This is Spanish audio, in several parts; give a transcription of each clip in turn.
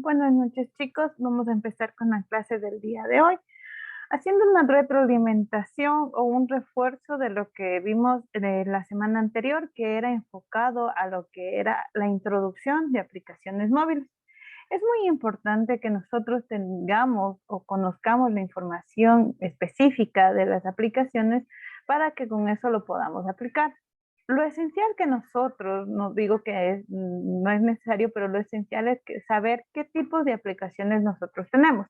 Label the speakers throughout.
Speaker 1: Buenas noches, chicos. Vamos a empezar con la clase del día de hoy, haciendo una retroalimentación o un refuerzo de lo que vimos de la semana anterior, que era enfocado a lo que era la introducción de aplicaciones móviles. Es muy importante que nosotros tengamos o conozcamos la información específica de las aplicaciones para que con eso lo podamos aplicar. Lo esencial que nosotros, no digo que no es necesario, pero lo esencial es saber qué tipos de aplicaciones nosotros tenemos.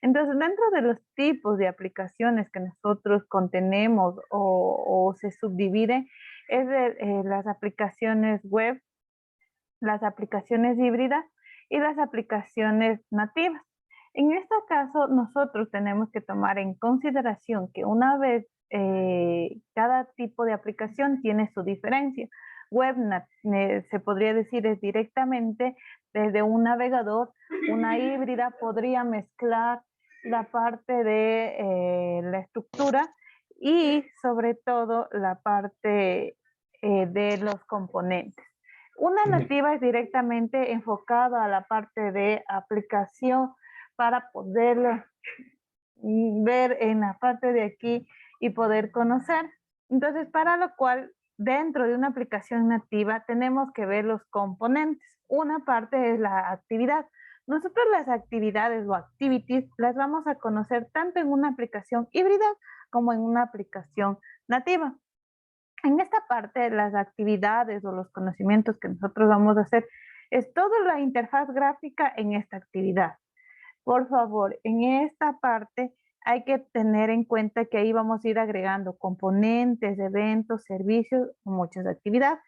Speaker 1: Entonces, dentro de los tipos de aplicaciones que nosotros contenemos o se subdivide, es las aplicaciones web, las aplicaciones híbridas y las aplicaciones nativas. En este caso, nosotros tenemos que tomar en consideración que una vez cada tipo de aplicación tiene su diferencia. Web se podría decir es directamente desde un navegador, una híbrida podría mezclar la parte de la estructura y sobre todo la parte de los componentes. Una nativa es directamente enfocada a la parte de aplicación para poderlo ver en la parte de aquí y poder conocer. Entonces, para lo cual, dentro de una aplicación nativa, tenemos que ver los componentes. Una parte es la actividad. Nosotros las actividades o activities las vamos a conocer tanto en una aplicación híbrida como en una aplicación nativa. En esta parte, las actividades o los conocimientos que nosotros vamos a hacer es toda la interfaz gráfica en esta actividad. Por favor, en esta parte hay que tener en cuenta que ahí vamos a ir agregando componentes, eventos, servicios, muchas actividades.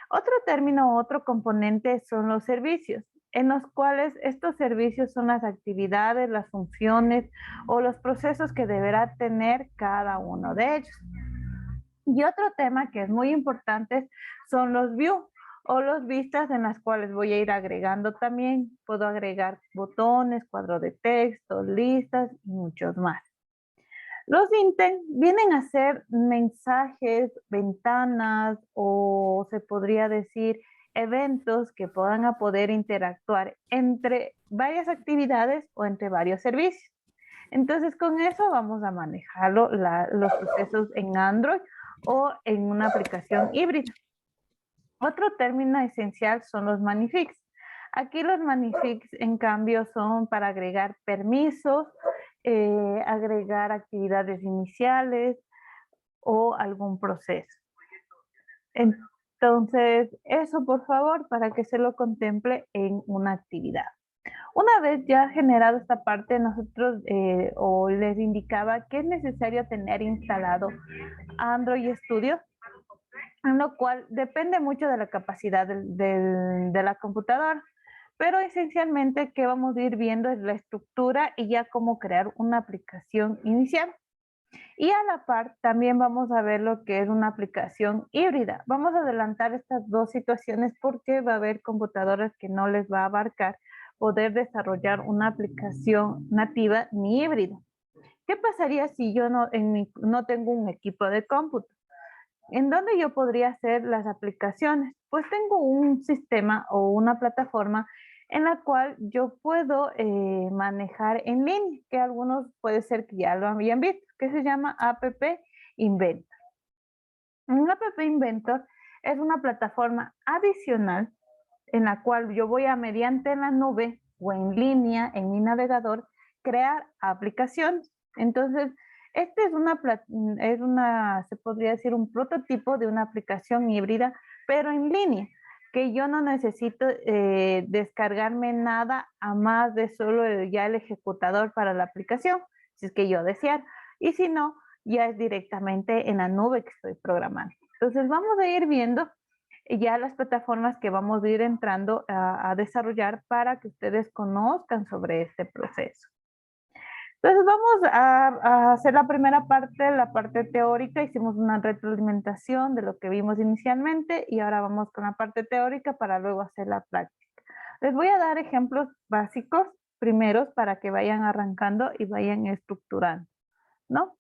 Speaker 1: Otro término, otro componente son los servicios, en los cuales estos servicios son las actividades, las funciones o los procesos que deberá tener cada uno de ellos. Y otro tema que es muy importante son los views o los vistas en las cuales voy a ir agregando también. Puedo agregar botones, cuadro de texto, listas y muchos más. Los intent vienen a ser mensajes, ventanas o se podría decir eventos que puedan a poder interactuar entre varias actividades o entre varios servicios. Entonces, con eso vamos a manejarlo, los procesos en Android o en una aplicación híbrida. Otro término esencial son los magnifics. Aquí los magnifics, en cambio, son para agregar permisos, agregar actividades iniciales o algún proceso. Entonces, eso por favor, para que se lo contemple en una actividad. Una vez ya generado esta parte, nosotros o les indicaba que es necesario tener instalado Android Studio, en lo cual depende mucho de la capacidad de la computadora. Pero esencialmente que vamos a ir viendo es la estructura y ya cómo crear una aplicación inicial. Y a la par también vamos a ver lo que es una aplicación híbrida. Vamos a adelantar estas dos situaciones porque va a haber computadoras que no les va a abarcar poder desarrollar una aplicación nativa ni híbrida. ¿Qué pasaría si yo no tengo un equipo de cómputo? ¿En dónde yo podría hacer las aplicaciones? Pues tengo un sistema o una plataforma en la cual yo puedo manejar en línea, que algunos puede ser que ya lo habían visto, que se llama App Inventor. Un App Inventor es una plataforma adicional en la cual yo voy a, mediante la nube o en línea, en mi navegador, crear aplicaciones. Entonces, este se podría decir un prototipo de una aplicación híbrida, pero en línea, que yo no necesito descargarme nada a más de solo ya el ejecutador para la aplicación, si es que yo deseara. Y si no, ya es directamente en la nube que estoy programando. Entonces, vamos a ir viendo ya las plataformas que vamos a ir entrando a desarrollar para que ustedes conozcan sobre este proceso. Entonces vamos a hacer la primera parte, la parte teórica. Hicimos una retroalimentación de lo que vimos inicialmente y ahora vamos con la parte teórica para luego hacer la práctica. Les voy a dar ejemplos básicos primeros para que vayan arrancando y vayan estructurando, ¿no?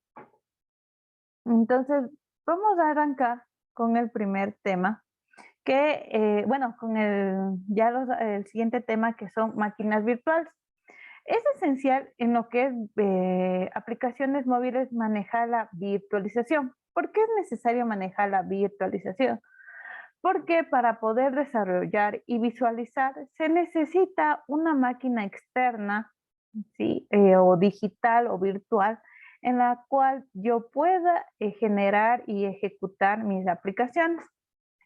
Speaker 1: Entonces vamos a arrancar con el primer tema, bueno, con el siguiente tema que son máquinas virtuales. Es esencial en lo que es aplicaciones móviles manejar la virtualización. ¿Por qué es necesario manejar la virtualización? Porque para poder desarrollar y visualizar se necesita una máquina externa, ¿sí? O digital o virtual, en la cual yo pueda generar y ejecutar mis aplicaciones.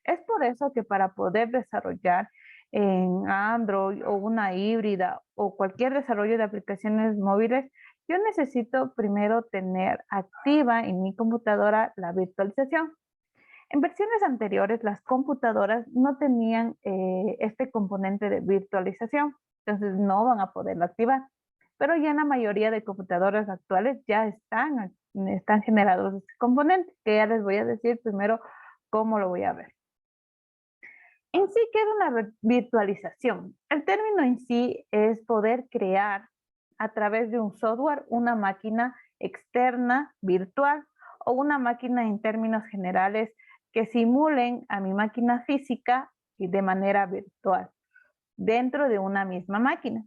Speaker 1: Es por eso que para poder desarrollar en Android o una híbrida o cualquier desarrollo de aplicaciones móviles, yo necesito primero tener activa en mi computadora la virtualización. En versiones anteriores, las computadoras no tenían este componente de virtualización, entonces no van a poderlo activar. Pero ya en la mayoría de computadoras actuales ya están generados este componente, que ya les voy a decir primero cómo lo voy a ver. En sí, ¿qué es una virtualización? El término en sí es poder crear a través de un software una máquina externa virtual o una máquina en términos generales que simulen a mi máquina física y de manera virtual dentro de una misma máquina.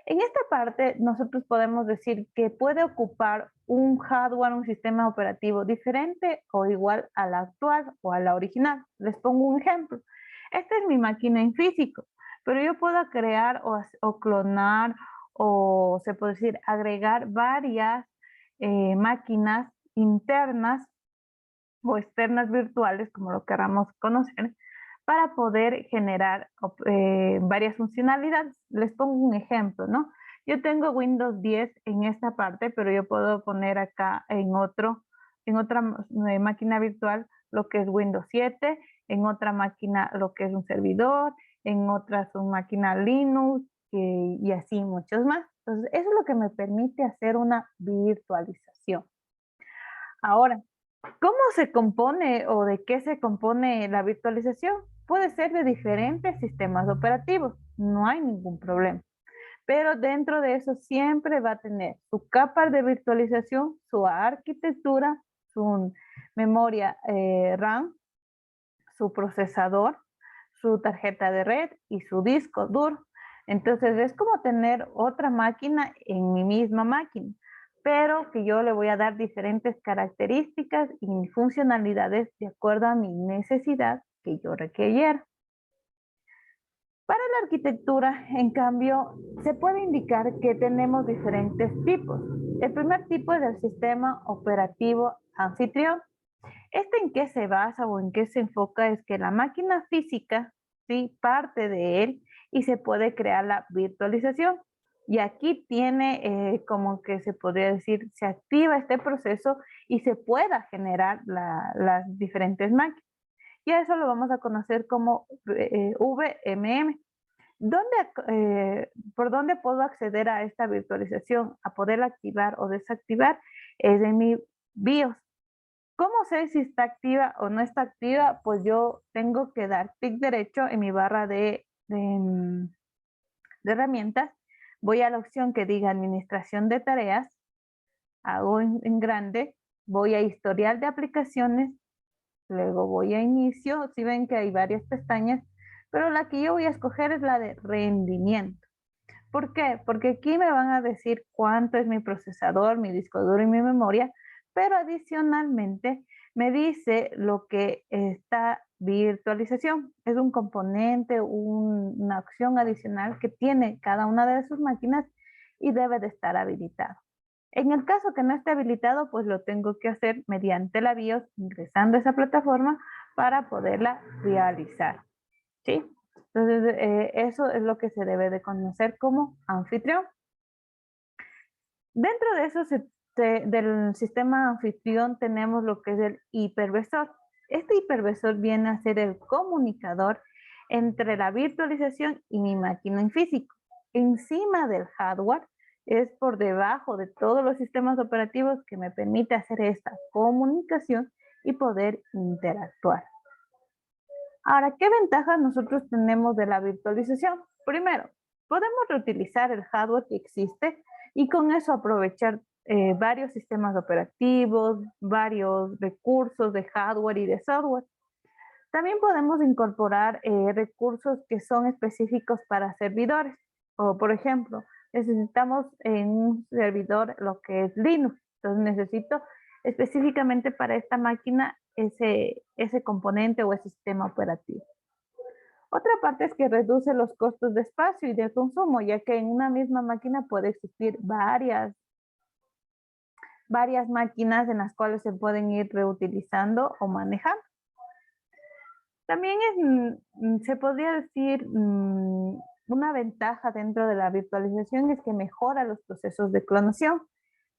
Speaker 1: En esta parte nosotros podemos decir que puede ocupar un hardware, un sistema operativo diferente o igual a la actual o a la original. Les pongo un ejemplo. Esta es mi máquina en físico, pero yo puedo crear o clonar o se puede decir agregar varias máquinas internas o externas virtuales, como lo queramos conocer, para poder generar varias funcionalidades. Les pongo un ejemplo, ¿no? Yo tengo Windows 10 en esta parte, pero yo puedo poner acá en otra máquina virtual lo que es Windows 7, en otra máquina lo que es un servidor, en otra su máquina Linux y así muchos más. Entonces, eso es lo que me permite hacer una virtualización. Ahora, ¿cómo se compone o de qué se compone la virtualización? Puede ser de diferentes sistemas operativos, no hay ningún problema. Pero dentro de eso siempre va a tener su capa de virtualización, su arquitectura, su memoria RAM, su procesador, su tarjeta de red y su disco duro. Entonces es como tener otra máquina en mi misma máquina, pero que yo le voy a dar diferentes características y funcionalidades de acuerdo a mi necesidad que yo requiera. Para la arquitectura, en cambio, se puede indicar que tenemos diferentes tipos. El primer tipo es el sistema operativo anfitrión. ¿Este en qué se basa o en qué se enfoca? Es que la máquina física, ¿sí? Parte de él y se puede crear la virtualización. Y aquí tiene como que se podría decir, se activa este proceso y se pueda generar las diferentes máquinas. Y a eso lo vamos a conocer como VMM. ¿Por dónde puedo acceder a esta virtualización? A poderla activar o desactivar es en mi BIOS. ¿Cómo sé si está activa o no está activa? Pues yo tengo que dar clic derecho en mi barra de herramientas. Voy a la opción que diga administración de tareas, hago en grande, voy a historial de aplicaciones, luego voy a inicio. Si ven que hay varias pestañas, pero la que yo voy a escoger es la de rendimiento. ¿Por qué? Porque aquí me van a decir cuánto es mi procesador, mi disco duro y mi memoria, pero adicionalmente me dice lo que esta virtualización es un componente, una opción adicional que tiene cada una de sus máquinas y debe de estar habilitado. En el caso que no esté habilitado, pues lo tengo que hacer mediante la BIOS, ingresando a esa plataforma para poderla realizar. ¿Sí? Entonces, eso es lo que se debe de conocer como anfitrión. Dentro de eso, del sistema anfitrión, tenemos lo que es el hipervisor. Este hipervisor viene a ser el comunicador entre la virtualización y mi máquina en físico. Encima del hardware, es por debajo de todos los sistemas operativos que me permite hacer esta comunicación y poder interactuar. Ahora, ¿qué ventajas nosotros tenemos de la virtualización? Primero, podemos reutilizar el hardware que existe y con eso aprovechar varios sistemas operativos, varios recursos de hardware y de software. También podemos incorporar recursos que son específicos para servidores. O, por ejemplo, necesitamos en un servidor lo que es Linux. Entonces necesito específicamente para esta máquina ese componente o ese sistema operativo. Otra parte es que reduce los costos de espacio y de consumo, ya que en una misma máquina puede existir varias máquinas en las cuales se pueden ir reutilizando o manejando. También se podría decir, una ventaja dentro de la virtualización es que mejora los procesos de clonación,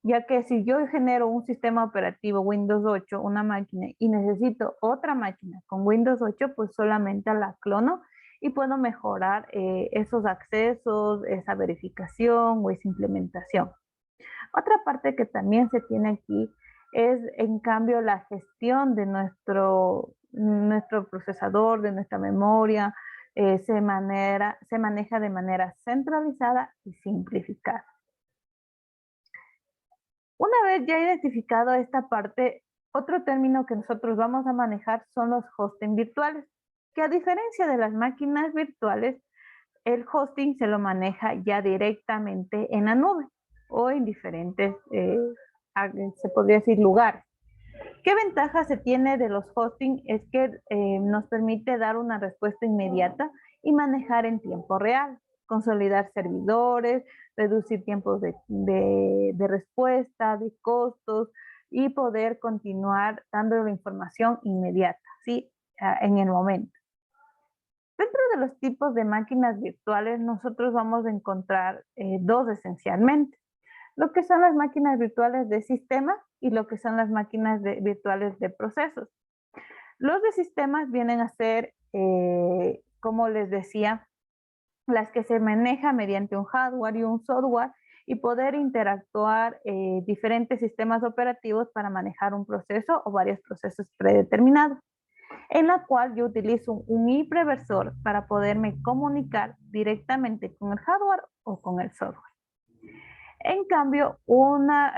Speaker 1: ya que si yo genero un sistema operativo Windows 8, una máquina, y necesito otra máquina con Windows 8, pues solamente la clono y puedo mejorar esos accesos, esa verificación o esa implementación. Otra parte que también se tiene aquí es, en cambio, la gestión de nuestro procesador, de nuestra memoria, se maneja de manera centralizada y simplificada. Una vez ya identificado esta parte, otro término que nosotros vamos a manejar son los hosting virtuales, que a diferencia de las máquinas virtuales, el hosting se lo maneja ya directamente en la nube o en diferentes, se podría decir, lugares. ¿Qué ventaja se tiene de los hosting? Es que nos permite dar una respuesta inmediata y manejar en tiempo real, consolidar servidores, reducir tiempos de respuesta, de costos y poder continuar dando la información inmediata, ¿sí? En el momento. Dentro de los tipos de máquinas virtuales, nosotros vamos a encontrar dos esencialmente. Lo que son las máquinas virtuales de sistema y lo que son las máquinas virtuales de procesos. Los de sistemas vienen a ser, como les decía, las que se manejan mediante un hardware y un software y poder interactuar diferentes sistemas operativos para manejar un proceso o varios procesos predeterminados, en la cual yo utilizo un hipervisor para poderme comunicar directamente con el hardware o con el software. En cambio, una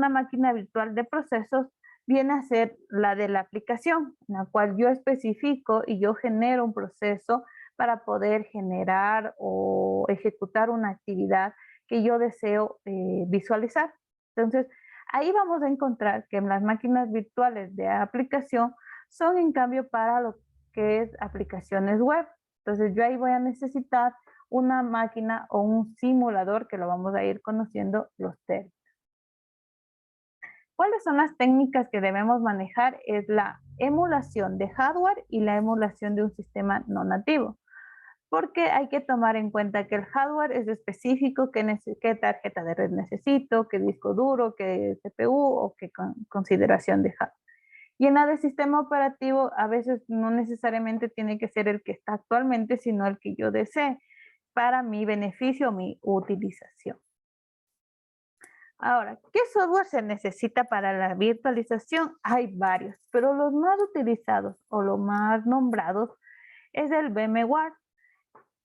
Speaker 1: máquina virtual de procesos viene a ser la de la aplicación, en la cual yo especifico y yo genero un proceso para poder generar o ejecutar una actividad que yo deseo visualizar. Entonces, ahí vamos a encontrar que las máquinas virtuales de aplicación son en cambio para lo que es aplicaciones web. Entonces, yo ahí voy a necesitar una máquina o un simulador, que lo vamos a ir conociendo los términos. ¿Cuáles son las técnicas que debemos manejar? Es la emulación de hardware y la emulación de un sistema no nativo. Porque hay que tomar en cuenta que el hardware es específico, qué tarjeta de red necesito, qué disco duro, qué CPU o qué consideración de hardware. Y en la de sistema operativo, a veces no necesariamente tiene que ser el que está actualmente, sino el que yo desee para mi beneficio o mi utilización. Ahora, ¿qué software se necesita para la virtualización? Hay varios, pero los más utilizados o los más nombrados es el VMware.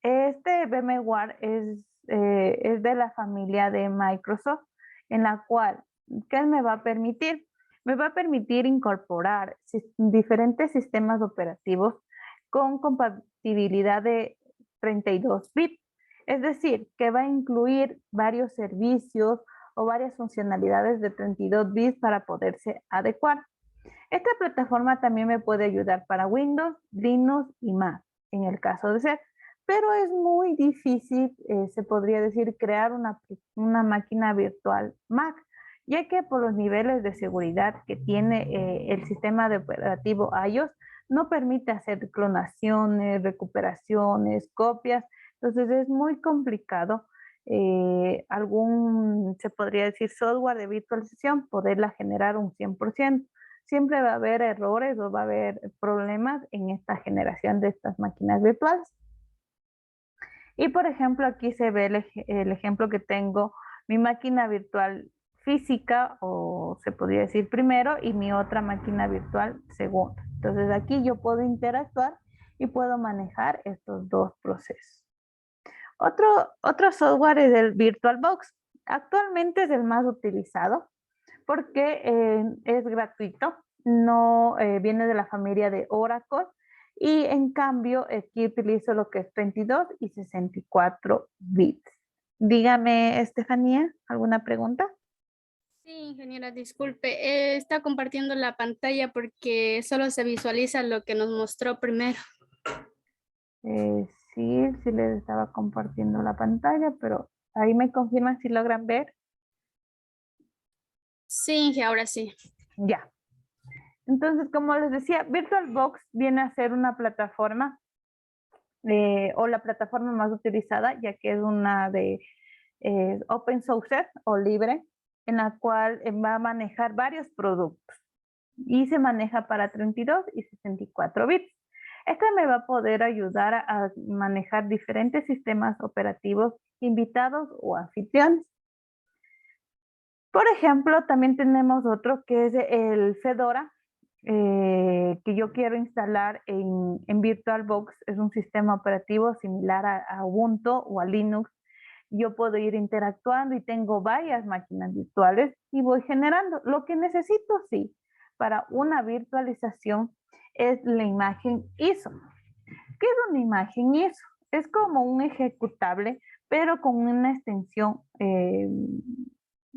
Speaker 1: Este VMware es de la familia de Microsoft, en la cual, ¿qué me va a permitir? Me va a permitir incorporar diferentes sistemas operativos con compatibilidad de 32 bits. Es decir, que va a incluir varios servicios o varias funcionalidades de 32 bits para poderse adecuar. Esta plataforma también me puede ayudar para Windows, Linux y Mac, en el caso de ser. Pero es muy difícil, se podría decir, crear una máquina virtual Mac, ya que por los niveles de seguridad que tiene el sistema de operativo iOS, no permite hacer clonaciones, recuperaciones, copias. Entonces es muy complicado se podría decir, software de virtualización, poderla generar un 100%. Siempre va a haber errores o va a haber problemas en esta generación de estas máquinas virtuales. Y por ejemplo, aquí se ve el ejemplo que tengo, mi máquina virtual física, o se podría decir primero, y mi otra máquina virtual segundo. Entonces aquí yo puedo interactuar y puedo manejar estos dos procesos. Otro software es el VirtualBox. Actualmente es el más utilizado porque es gratuito no viene de la familia de Oracle y en cambio aquí utilizo lo que es 32 y 64 bits. Dígame, Estefanía, ¿alguna pregunta?
Speaker 2: Sí, ingeniera, disculpe. Está compartiendo la pantalla porque solo se visualiza lo que nos mostró primero.
Speaker 1: Sí les estaba compartiendo la pantalla, pero ahí me confirman si logran ver.
Speaker 2: Sí, Inge, ahora sí.
Speaker 1: Ya. Entonces, como les decía, VirtualBox viene a ser una plataforma o la plataforma más utilizada, ya que es una de open source o libre, en la cual va a manejar varios productos y se maneja para 32 y 64 bits. Esta me va a poder ayudar a manejar diferentes sistemas operativos invitados o anfitriones. Por ejemplo, también tenemos otro que es el Fedora, que yo quiero instalar en VirtualBox. Es un sistema operativo similar a Ubuntu o a Linux. Yo puedo ir interactuando y tengo varias máquinas virtuales y voy generando. Lo que necesito, sí, para una virtualización es la imagen ISO. ¿Qué es una imagen ISO? Es como un ejecutable, pero con una extensión,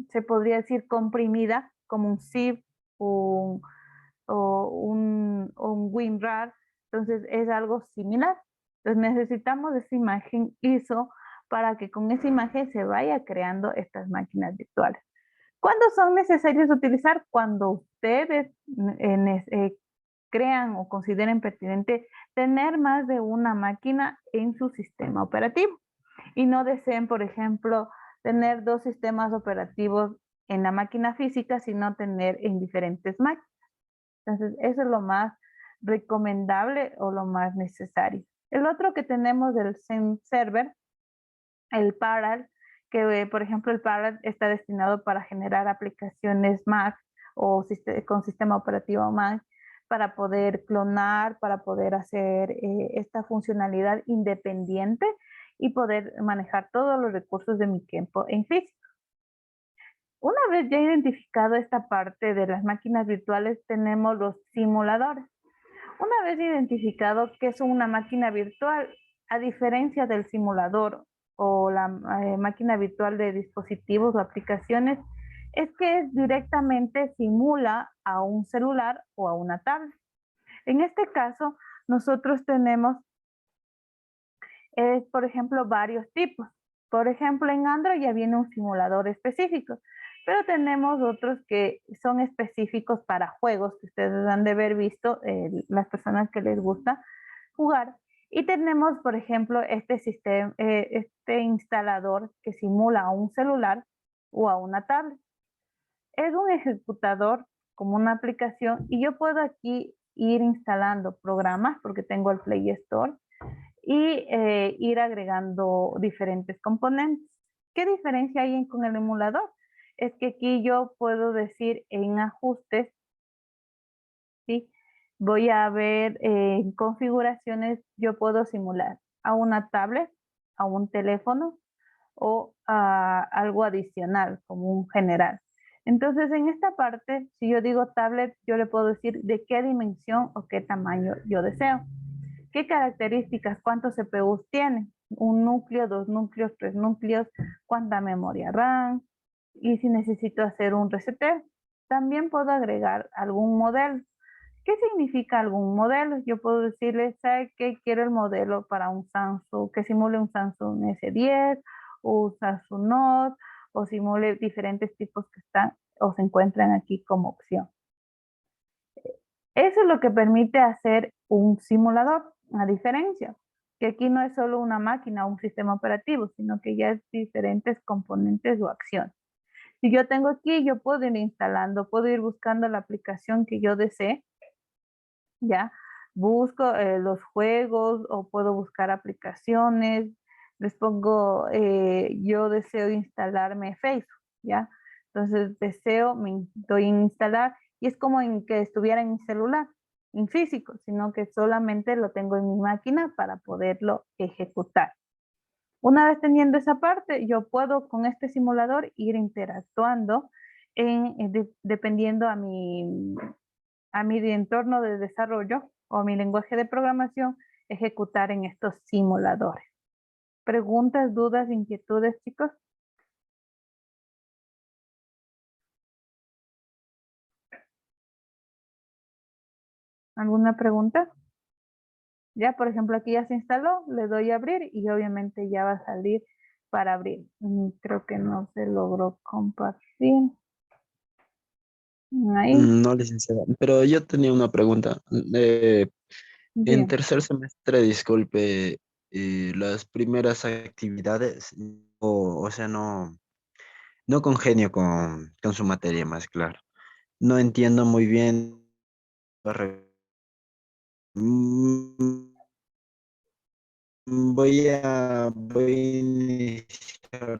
Speaker 1: se podría decir comprimida, como un zip o un WinRAR. Entonces es algo similar. Entonces necesitamos esa imagen ISO para que con esa imagen se vaya creando estas máquinas virtuales. ¿Cuándo son necesarios utilizar? Cuando ustedes crean o consideren pertinente tener más de una máquina en su sistema operativo y no deseen, por ejemplo, tener dos sistemas operativos en la máquina física, sino tener en diferentes máquinas. Entonces, eso es lo más recomendable o lo más necesario. El otro que tenemos del Zen Server, el Parallel, que por ejemplo el Parallel está destinado para generar aplicaciones Mac o con sistema operativo Mac para poder clonar, para poder hacer esta funcionalidad independiente y poder manejar todos los recursos de mi tiempo en físico. Una vez ya identificado esta parte de las máquinas virtuales, tenemos los simuladores. Una vez identificado qué es una máquina virtual, a diferencia del simulador o la máquina virtual de dispositivos o aplicaciones, es que directamente simula a un celular o a una tablet. En este caso, nosotros tenemos, por ejemplo, varios tipos. Por ejemplo, en Android ya viene un simulador específico, pero tenemos otros que son específicos para juegos que ustedes han de haber visto, las personas que les gusta jugar. Y tenemos, por ejemplo, este sistema, este instalador que simula a un celular o a una tablet. Es un ejecutador como una aplicación y yo puedo aquí ir instalando programas porque tengo el Play Store y ir agregando diferentes componentes. ¿Qué diferencia hay con el emulador? Es que aquí yo puedo decir en ajustes, ¿sí? Voy a ver en configuraciones, yo puedo simular a una tablet, a un teléfono o a algo adicional como un general. Entonces en esta parte, si yo digo tablet, yo le puedo decir de qué dimensión o qué tamaño yo deseo. ¿Qué características? ¿Cuántos CPUs tiene? ¿Un núcleo, dos núcleos, tres núcleos? ¿Cuánta memoria RAM? Y si necesito hacer un reseteo, también puedo agregar algún modelo. ¿Qué significa algún modelo? Yo puedo decirle, ¿sabe qué? Quiero el modelo para un Samsung, que simule un Samsung S10 o un Samsung Note o simule diferentes tipos que están o se encuentran aquí como opción. Eso es lo que permite hacer un simulador, a diferencia, que aquí no es solo una máquina o un sistema operativo, sino que ya es diferentes componentes o acciones. Si yo tengo aquí, yo puedo ir instalando, puedo ir buscando la aplicación que yo desee, ¿ya? Busco los juegos o puedo buscar aplicaciones, les pongo, yo deseo instalarme Facebook, ¿ya? Entonces deseo, me doy en instalar y es como en que estuviera en mi celular, en físico, sino que solamente lo tengo en mi máquina para poderlo ejecutar. Una vez teniendo esa parte, yo puedo con este simulador ir interactuando dependiendo a mi a mi entorno de desarrollo o a mi lenguaje de programación ejecutar en estos simuladores. ¿Preguntas, dudas, inquietudes, chicos? ¿Alguna pregunta? Ya, por ejemplo, aquí ya se instaló, le doy a abrir y obviamente ya va a salir para abrir. Creo que no se logró compartir. Ahí,
Speaker 3: No, licenciada, pero yo tenía una pregunta. En
Speaker 1: bien.
Speaker 3: tercer semestre, disculpe, las primeras actividades, o sea, no congenio con su materia, más claro. No entiendo muy bien. Mm, voy a iniciar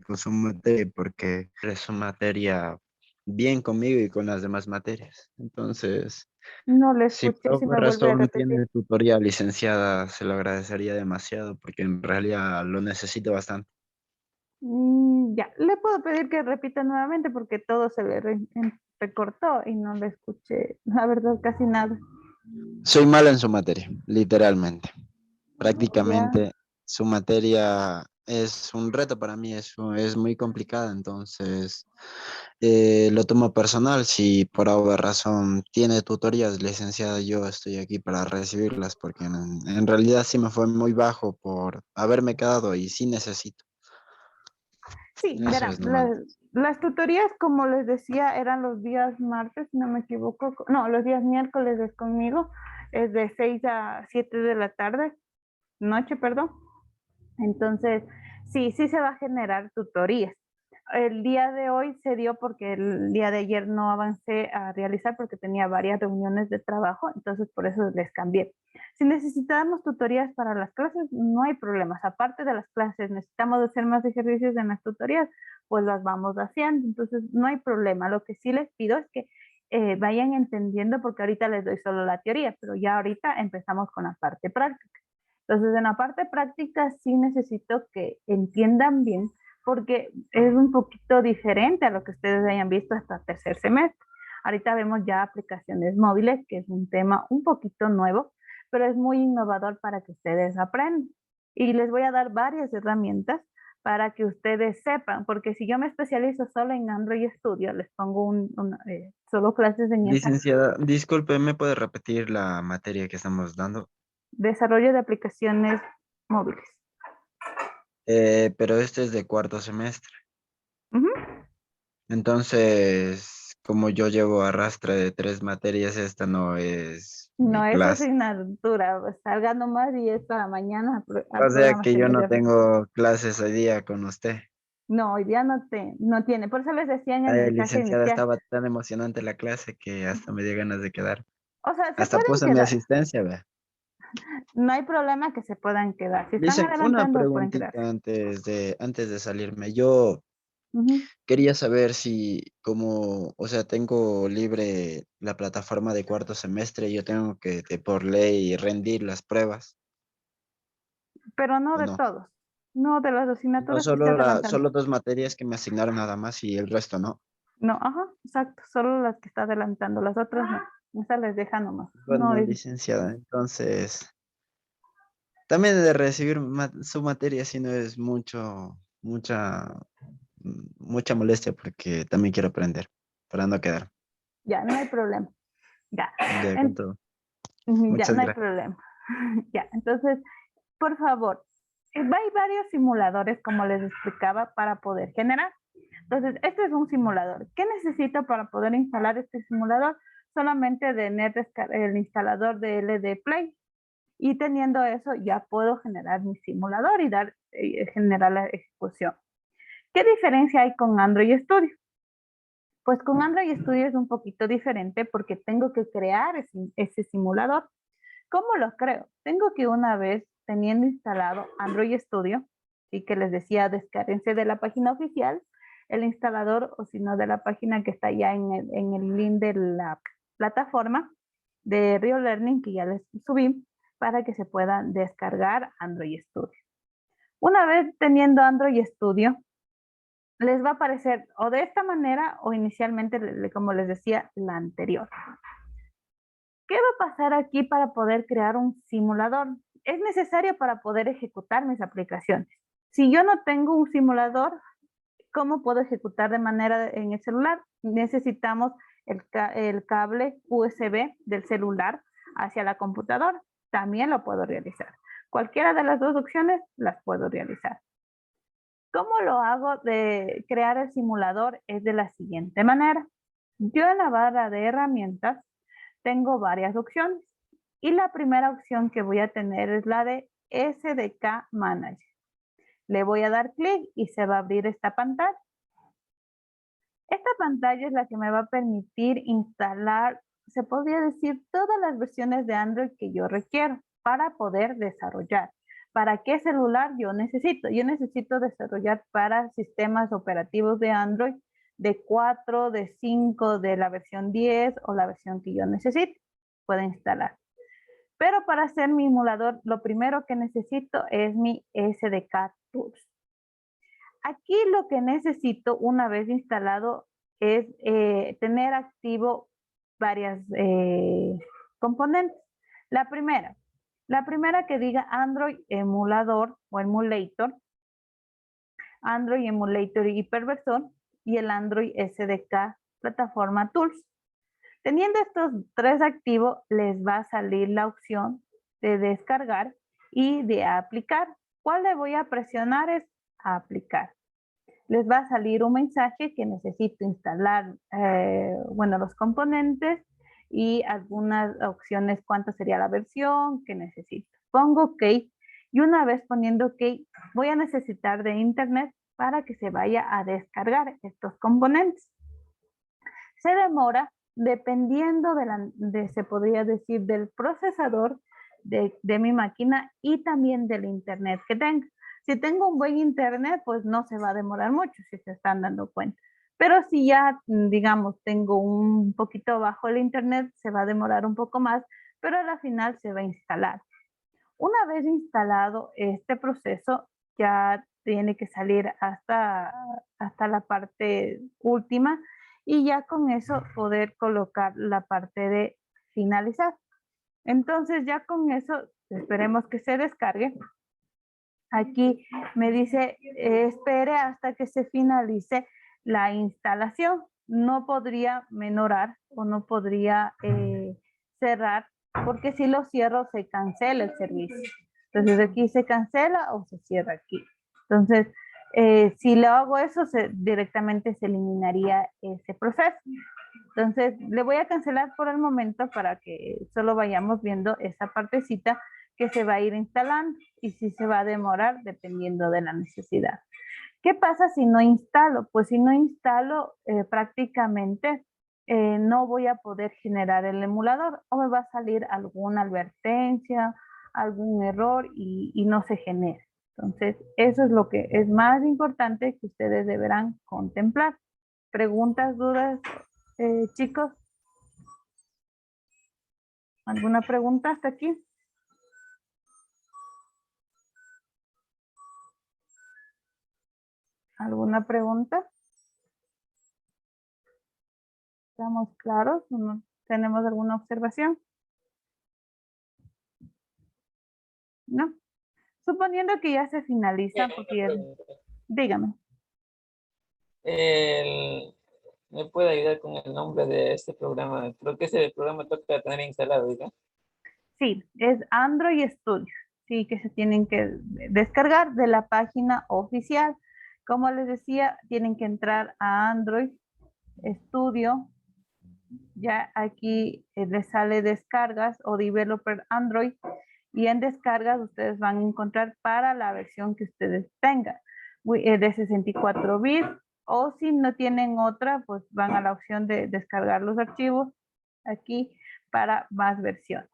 Speaker 3: con su materia porque es su materia bien conmigo y con las demás materias. Entonces,
Speaker 1: No le
Speaker 3: si por
Speaker 1: escuché, si
Speaker 3: alguna
Speaker 1: me vuelve a
Speaker 3: razón
Speaker 1: repetir.
Speaker 3: tiene tutoría, licenciada, se lo agradecería demasiado porque en realidad lo necesito bastante.
Speaker 1: Ya, le puedo pedir que repita nuevamente porque todo se le recortó y no le escuché, la verdad, casi nada.
Speaker 3: Soy malo en su materia, literalmente.
Speaker 1: Ya,
Speaker 3: Prácticamente su materia es un reto para mí, es muy complicada, entonces lo tomo personal. Si por alguna razón tiene tutorías, licenciada, yo estoy aquí para recibirlas, porque en realidad sí me fue muy bajo por haberme quedado y sí necesito.
Speaker 1: sí,
Speaker 3: Eso
Speaker 1: verán,
Speaker 3: es nomás.
Speaker 1: las tutorías, como les decía, eran los días martes, si no me equivoco, no, los días miércoles es conmigo, es de 6 a 7 de la tarde, noche, perdón. Entonces, sí, sí se va a generar tutorías. El día de hoy se dio porque el día de ayer no avancé a realizar porque tenía varias reuniones de trabajo, entonces por eso les cambié. Si necesitamos tutorías para las clases, no hay problemas. Aparte de las clases, necesitamos hacer más ejercicios en las tutorías, pues las vamos haciendo, entonces no hay problema. Lo que sí les pido es que vayan entendiendo porque ahorita les doy solo la teoría, pero ya ahorita empezamos con la parte práctica. Entonces, en la parte práctica sí necesito que entiendan bien porque es un poquito diferente a lo que ustedes hayan visto hasta tercer semestre. Ahorita vemos ya aplicaciones móviles, que es un tema un poquito nuevo, pero es muy innovador para que ustedes aprendan. Y les voy a dar varias herramientas para que ustedes sepan, porque si yo me especializo solo en Android Studio, les pongo solo clases en esa,
Speaker 3: Licenciada, disculpe, ¿me puede repetir la materia que estamos dando?
Speaker 1: desarrollo de aplicaciones móviles.
Speaker 3: Pero este es de cuarto semestre.
Speaker 1: Ujú.
Speaker 3: Entonces, como yo llevo arrastre de 3 materias, esta no es
Speaker 1: No
Speaker 3: mi
Speaker 1: es
Speaker 3: clase.
Speaker 1: asignatura, pues, salga nomás y es para mañana al
Speaker 3: O sea
Speaker 1: programa
Speaker 3: que yo no
Speaker 1: de...
Speaker 3: tengo clases hoy día con usted.
Speaker 1: No, hoy día no tiene. Por eso les decía en el
Speaker 3: Ay,
Speaker 1: mensaje
Speaker 3: licenciada,
Speaker 1: inicial.
Speaker 3: estaba tan emocionante la clase que hasta me dio ganas de quedar.
Speaker 1: O sea, se
Speaker 3: Hasta
Speaker 1: pueden
Speaker 3: puse mi
Speaker 1: quedar.
Speaker 3: asistencia, ¿ve?
Speaker 1: No hay problema que se puedan quedar. Si están
Speaker 3: Dicen, una
Speaker 1: adelantando, pueden quedarse.
Speaker 3: preguntita antes de salirme. Yo
Speaker 1: Ujú.
Speaker 3: quería saber si, como, o sea, tengo libre la plataforma de cuarto semestre, yo tengo que, por ley, rendir las pruebas,
Speaker 1: Pero no
Speaker 3: ¿o
Speaker 1: de
Speaker 3: no?
Speaker 1: todos. No de las
Speaker 3: No,
Speaker 1: asignaturas que esté adelantando.
Speaker 3: solo 2 materias que me asignaron nada más y el resto no.
Speaker 1: No, ajá, exacto. Solo las que está adelantando. Las otras no. Esas les deja nomás. No,
Speaker 3: Bueno, licenciada, entonces, también de recibir su materia, si no es mucha molestia porque también quiero aprender para no quedar.
Speaker 1: ya, no hay problema. Ya.
Speaker 3: Ya, con
Speaker 1: En-
Speaker 3: todo.
Speaker 1: ya,
Speaker 3: Muchas
Speaker 1: no hay
Speaker 3: gracias.
Speaker 1: problema. Ya, entonces, por favor, hay varios simuladores, como les explicaba, para poder generar. Entonces, este es un simulador. ¿Qué necesito para poder instalar este simulador? Solamente tener el instalador de LD Play. Y teniendo eso, ya puedo generar mi simulador y generar la ejecución. ¿Qué diferencia hay con Android Studio? Pues con Android Studio es un poquito diferente porque tengo que crear ese simulador. ¿Cómo lo creo? Tengo que una vez teniendo instalado Android Studio, y que les decía, descárguense de la página oficial, el instalador, o si no, de la página que está ya en el link de la plataforma de Rio Learning, que ya les subí, para que se puedan descargar Android Studio. Una vez teniendo Android Studio, les va a aparecer o de esta manera o inicialmente, como les decía, la anterior. ¿Qué va a pasar aquí para poder crear un simulador? Es necesario para poder ejecutar mis aplicaciones. Si yo no tengo un simulador, ¿cómo puedo ejecutar de manera en el celular? Necesitamos el cable USB del celular hacia la computadora. También lo puedo realizar. Cualquiera de las dos opciones las puedo realizar. ¿Cómo lo hago de crear el simulador? Es de la siguiente manera. Yo en la barra de herramientas tengo varias opciones y la primera opción que voy a tener es la de SDK Manager. Le voy a dar clic y se va a abrir esta pantalla. Esta pantalla es la que me va a permitir instalar, se podría decir, todas las versiones de Android que yo requiero para poder desarrollar. ¿Para qué celular yo necesito? Yo necesito desarrollar para sistemas operativos de Android de 4, de 5, de la versión 10 o la versión que yo necesite. Puedo instalar. Pero para hacer mi emulador, lo primero que necesito es mi SDK Tools. Aquí lo que necesito una vez instalado es tener activo varias componentes. La primera que diga Android emulador o emulator, Android emulator hiperversor y el Android SDK plataforma Tools. Teniendo estos tres activos, les va a salir la opción de descargar y de aplicar. ¿Cuál le voy a presionar? Es aplicar. Les va a salir un mensaje que necesito instalar, los componentes y algunas opciones, cuánto sería la versión que necesito. Pongo OK y una vez poniendo OK, voy a necesitar de internet para que se vaya a descargar estos componentes. Se demora dependiendo se podría decir, del procesador de mi máquina y también del internet que tenga. Si tengo un buen internet, pues no se va a demorar mucho, si se están dando cuenta. Pero si ya, digamos, tengo un poquito bajo el internet, se va a demorar un poco más, pero al final se va a instalar. Una vez instalado este proceso, ya tiene que salir hasta la parte última y ya con eso poder colocar la parte de finalizar. Entonces ya con eso esperemos que se descargue. Aquí me dice espere hasta que se finalice la instalación. No podría menorar o no podría cerrar porque si lo cierro se cancela el servicio. Entonces aquí se cancela o se cierra aquí. Entonces si lo hago eso directamente se eliminaría ese proceso. Entonces le voy a cancelar por el momento para que solo vayamos viendo esa partecita que se va a ir instalando y si se va a demorar dependiendo de la necesidad. ¿Qué pasa si no instalo? Pues si no instalo prácticamente no voy a poder generar el emulador o me va a salir alguna advertencia, algún error y no se genera. Entonces eso es lo que es más importante que ustedes deberán contemplar. ¿Preguntas, dudas, chicos? ¿Alguna pregunta hasta aquí? ¿Alguna pregunta? ¿Estamos claros? ¿Tenemos alguna observación? ¿No? Suponiendo que ya se finaliza, porque dígame.
Speaker 4: ¿Me puede ayudar con el nombre de este programa? Creo que ese programa toca tener instalado, ¿verdad?
Speaker 1: Sí, es Android Studio. Sí, que se tienen que descargar de la página oficial. Como les decía, tienen que entrar a Android Studio. Ya aquí les sale descargas o Developer Android y en descargas ustedes van a encontrar para la versión que ustedes tengan de 64 bits o si no tienen otra pues van a la opción de descargar los archivos aquí para más versiones,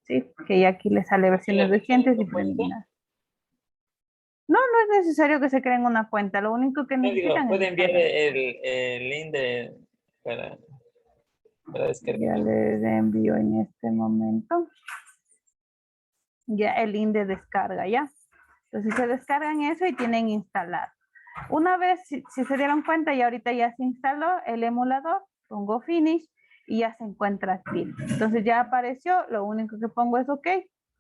Speaker 1: ¿sí? Que ya aquí les sale versiones recientes y pueden eliminar. No es necesario que se creen una cuenta, lo único que necesitan
Speaker 4: ¿Puede
Speaker 1: es
Speaker 4: enviar
Speaker 1: descargar.
Speaker 4: el link para descargar?
Speaker 1: Ya les envío en este momento. Ya el link de descarga, ¿ya? Entonces se descargan eso y tienen instalado. Una vez, si se dieron cuenta, y ahorita ya se instaló el emulador, pongo finish y ya se encuentra activo. Entonces ya apareció, lo único que pongo es OK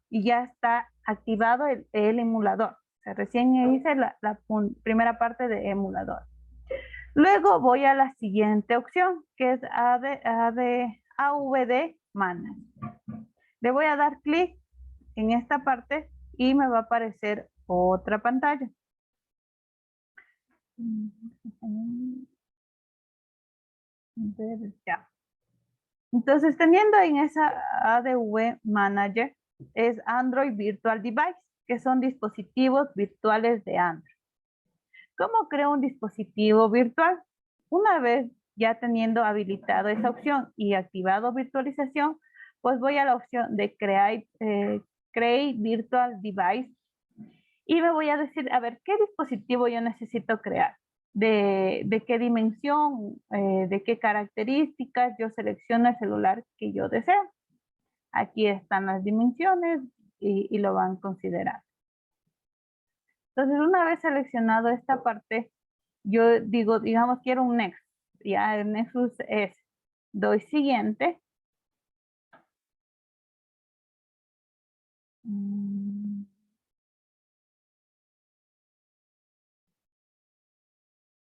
Speaker 1: y ya está activado el emulador. O sea, recién hice la primera parte de emulador. Luego voy a la siguiente opción, que es AVD Manager. Le voy a dar clic en esta parte y me va a aparecer otra pantalla. Ya. Entonces, teniendo en esa ADV Manager, es Android Virtual Device, que son dispositivos virtuales de Android. ¿Cómo creo un dispositivo virtual? Una vez ya teniendo habilitado esa opción y activado virtualización, pues voy a la opción de Create Virtual Device y me voy a decir, a ver, ¿qué dispositivo yo necesito crear? ¿De qué dimensión? ¿De qué características? Yo selecciono el celular que yo deseo. Aquí están las dimensiones y lo van considerando. Entonces, una vez seleccionado esta parte, yo digo, digamos, quiero un Nexus. Ya el Nexus es, doy siguiente.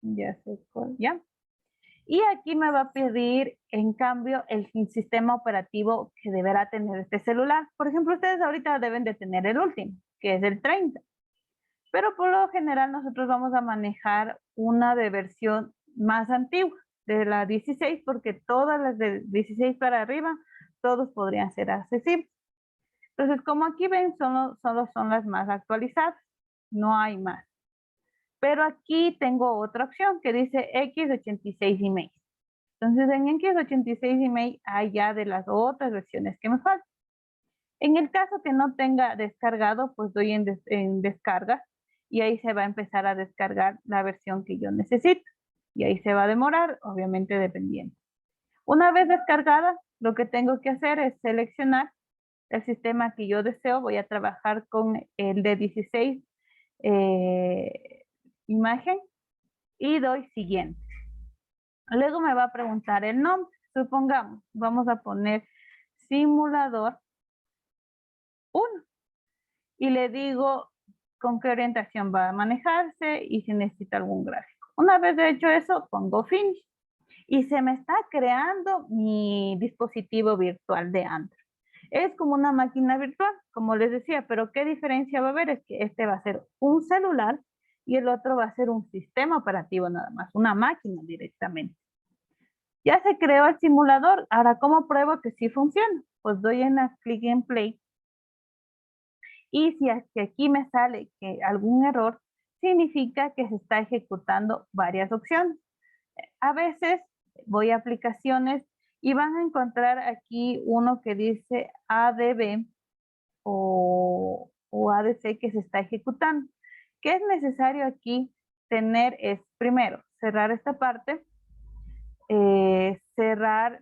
Speaker 1: Ya sé cuál, ya. Y aquí me va a pedir, en cambio, el sistema operativo que deberá tener este celular. Por ejemplo, ustedes ahorita deben de tener el último, que es el 30. Pero por lo general nosotros vamos a manejar una de versión más antigua, de la 16, porque todas las de 16 para arriba, todos podrían ser accesibles. Entonces, como aquí ven, solo son las más actualizadas, no hay más. Pero aquí tengo otra opción que dice X86 email. Entonces, en X86 email hay ya de las otras versiones que me faltan. En el caso que no tenga descargado, pues doy en descarga y ahí se va a empezar a descargar la versión que yo necesito. Y ahí se va a demorar, obviamente dependiendo. Una vez descargada, lo que tengo que hacer es seleccionar el sistema que yo deseo. Voy a trabajar con el de 16 imagen y doy siguiente. Luego me va a preguntar el nombre. Supongamos, vamos a poner simulador 1 y le digo con qué orientación va a manejarse y si necesita algún gráfico. Una vez hecho eso, pongo finish y se me está creando mi dispositivo virtual de Android. Es como una máquina virtual, como les decía, pero ¿qué diferencia va a haber? Es que este va a ser un celular y el otro va a ser un sistema operativo nada más, una máquina directamente. Ya se creó el simulador. Ahora, ¿cómo pruebo que sí funciona? Pues doy en clic en play. Y si aquí me sale que algún error, significa que se está ejecutando varias opciones. A veces voy a aplicaciones y van a encontrar aquí uno que dice ADB o ADC que se está ejecutando. ¿Qué es necesario aquí tener? Es primero cerrar esta parte, cerrar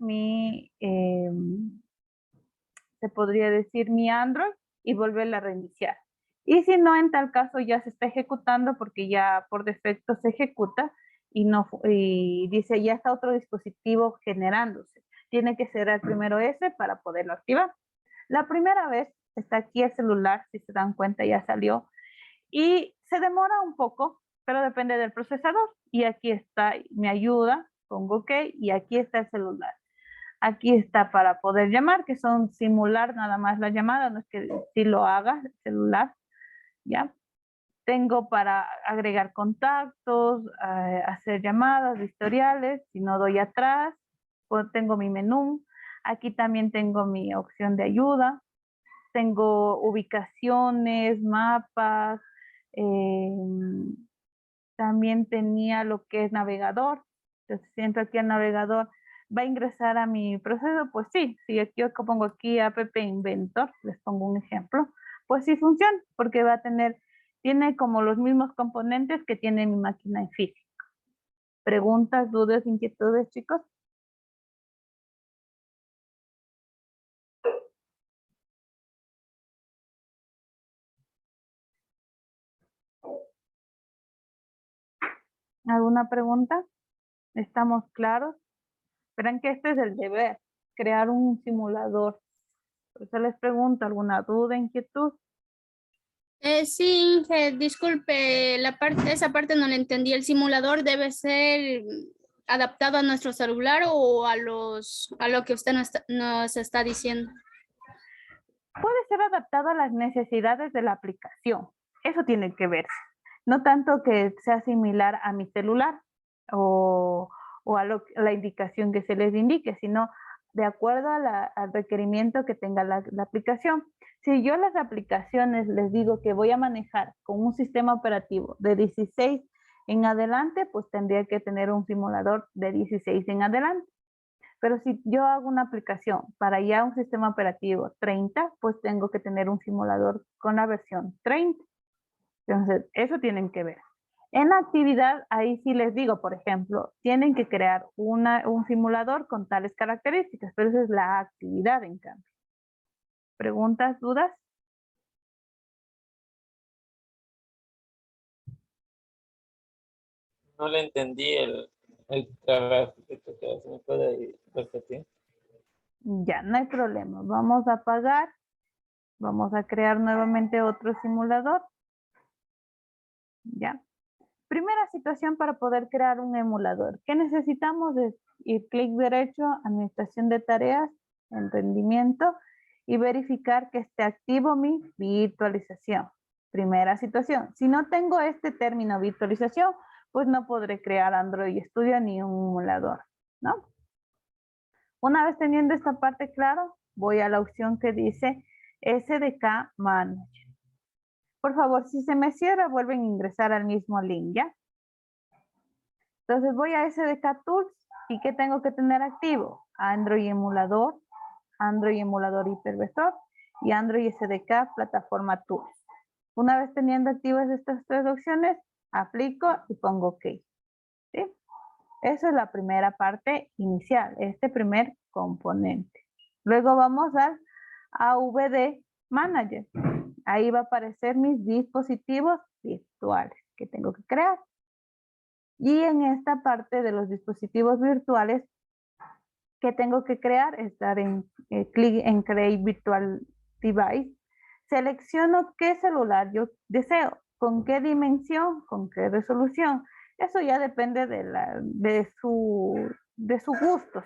Speaker 1: se podría decir mi Android y volverla a reiniciar. Y si no, en tal caso ya se está ejecutando porque ya por defecto se ejecuta y dice ya está otro dispositivo generándose. Tiene que cerrar primero ese para poderlo activar. La primera vez está aquí el celular, si se dan cuenta ya salió y se demora un poco, pero depende del procesador. Y aquí está mi ayuda, pongo OK y aquí está el celular. Aquí está para poder llamar, que son simular nada más la llamada, no es que si lo haga el celular, ¿ya? Tengo para agregar contactos, hacer llamadas, historiales, si no doy atrás, pues tengo mi menú. Aquí también tengo mi opción de ayuda, tengo ubicaciones, mapas, también tenía lo que es navegador. Entonces, si entro aquí al navegador, ¿va a ingresar a mi proceso? Pues sí, si yo pongo aquí app inventor, les pongo un ejemplo, pues sí funciona, porque tiene como los mismos componentes que tiene mi máquina en físico. ¿Preguntas, dudas, inquietudes, chicos? ¿Alguna pregunta? ¿Estamos claros? Verán que este es el deber, crear un simulador. Por eso les pregunto, ¿alguna duda, inquietud?
Speaker 2: Sí, Inge, disculpe, esa parte no la entendí. ¿El simulador debe ser adaptado a nuestro celular o a lo que usted nos está diciendo?
Speaker 1: Puede ser adaptado a las necesidades de la aplicación. Eso tiene que verse. No tanto que sea similar a mi celular o a la indicación que se les indique, sino de acuerdo al requerimiento que tenga la aplicación. Si yo las aplicaciones les digo que voy a manejar con un sistema operativo de 16 en adelante, pues tendría que tener un simulador de 16 en adelante. Pero si yo hago una aplicación para ya un sistema operativo 30, pues tengo que tener un simulador con la versión 30. Entonces, eso tienen que ver. En la actividad, ahí sí les digo, por ejemplo, tienen que crear un simulador con tales características, pero esa es la actividad en cambio. ¿Preguntas, dudas?
Speaker 4: No le entendí el trabajo que toca hacer. ¿Me puede repetir?
Speaker 1: Ya, no hay problema. Vamos a apagar. Vamos a crear nuevamente otro simulador. Ya. Primera situación para poder crear un emulador. ¿Qué necesitamos? Es ir clic derecho, administración de tareas, en rendimiento y verificar que esté activo mi virtualización. Primera situación. Si no tengo este término virtualización, pues no podré crear Android Studio ni un emulador, ¿no? Una vez teniendo esta parte claro, voy a la opción que dice SDK Manager. Por favor, si se me cierra, vuelven a ingresar al mismo link, ¿ya? Entonces voy a SDK Tools y ¿qué tengo que tener activo? Android emulador hipervector y Android SDK plataforma Tools. Una vez teniendo activas estas tres opciones, aplico y pongo OK. ¿Sí? Esa es la primera parte inicial, este primer componente. Luego vamos al AVD Manager. Ahí va a aparecer mis dispositivos virtuales que tengo que crear. Y en esta parte de los dispositivos virtuales que tengo que crear, estar en clic en Create Virtual Device, selecciono qué celular yo deseo, con qué dimensión, con qué resolución. Eso ya depende de su gusto.